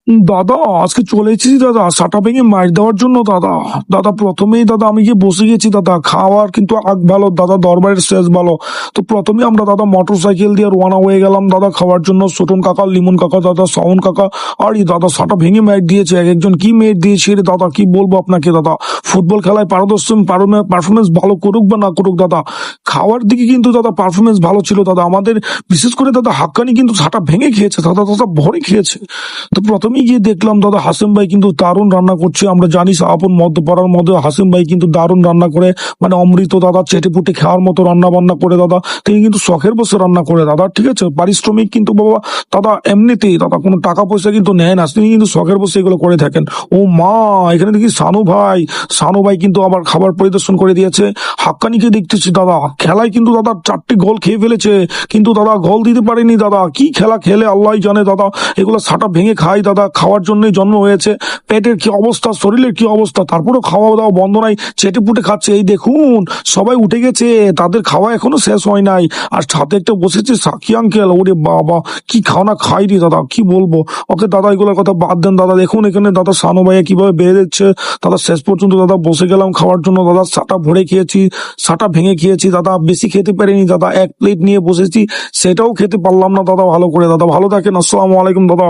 দাদা আজকে চলে এসেছি দাদা সাটা ভেঙে মাইর দেওয়ার জন্য দাদা। দাদা প্রথমেই দাদা আমি গিয়ে বসে গেছি দাদা, খাওয়ার কিন্তু আগ ভালো দাদা, দরবারের শেষ ভালো। তো প্রথমে আমরা দাদা মোটর সাইকেল দিয়ে রওনা হয়ে গেলাম দাদা খাওয়ার জন্য। ছোটন কাকা, লিমন কাকা, দাদা শাওন কাকা। আর এই দাদা সাটা ভেঙে মাইর দিয়েছে, এক একজন কি মেয়ের দিয়েছে রে দাদা, কি বলবো আপনাকে দাদা। ফুটবল খেলায় পারদর্শন পারফরমেন্স ভালো করুক বা না করুক দাদা, খাওয়ার দিকে কিন্তু দাদা পারফরমেন্স ভালো ছিল দাদা আমাদের। বিশেষ করে দাদা হাক্কানি কিন্তু সাটা ভেঙে খেয়েছে দাদা, দাদা ভরে খেয়েছে। তো প্রথমেই গিয়ে দেখলাম দাদা হাসিম ভাই কিন্তু দারুণ রান্না করছে। আমরা জানি আপন মধ্যপাড়ার মধ্যে হাসিম ভাই কিন্তু দারুণ রান্না করে, মানে অমৃত দাদা, চেটে পুটে খাওয়ার মতো রান্না বান্না করে দাদা। তিনি কিন্তু শখের বসে রান্না করে দাদা, ঠিক আছে। পারিশ্রমিক কিন্তু বাবা দাদা এমনিতেই দাদা কোনো টাকা পয়সা কিন্তু নেয় না, তিনি কিন্তু শখের বসে এগুলো করে থাকেন। ও মা, এখানে দেখি সানু ভাই কিন্তু আবার খাবার পরিদর্শন করে দিয়েছে। হাক্কানিকে দেখতেছি দাদা খেলায় কিন্তু দাদা 4টি গোল খেয়ে ফেলেছে, কিন্তু দাদা গোল দিতে পারেনি দাদা। কি খেলা খেলে আল্লাহ জানে দাদা, এগুলো সাটা ভেঙে খাই দাদা, খাওয়ার জন্যই জন্ম হয়েছে। পেটের কি অবস্থা, শরীরের কি অবস্থা, তারপরেও খাওয়া দাওয়া বন্ধ নাই, চেটে পুটে খাচ্ছে। এই দেখুন সবাই উঠে গেছে, তাদের খাওয়া এখনো শেষ হয় নাই। আর সাথে একটা বসেছে সাকি আঙ্কেল, ওরে বাবা কি খাওয়া খাই রে দাদা, কি বলবো ওকে দাদা। এগুলোর কথা বাদ দেন দাদা, দেখুন এখানে দাদা সানু ভাইয়া কিভাবে বেড়ে যাচ্ছে দাদা। শেষ পর্যন্ত দাদা বসে গেলাম খাওয়ার জন্য দাদা, সাটা ভরে খেয়েছি, সাটা ভেঙে খেয়েছি দাদা। বেশি খেতে পারিনি দাদা, এক প্লেট নিয়ে বসেছি, সেটাও খেতে পারলাম না দাদা ভালো করে। দাদা ভালো থাকেন, আসসালামু আলাইকুম দাদা।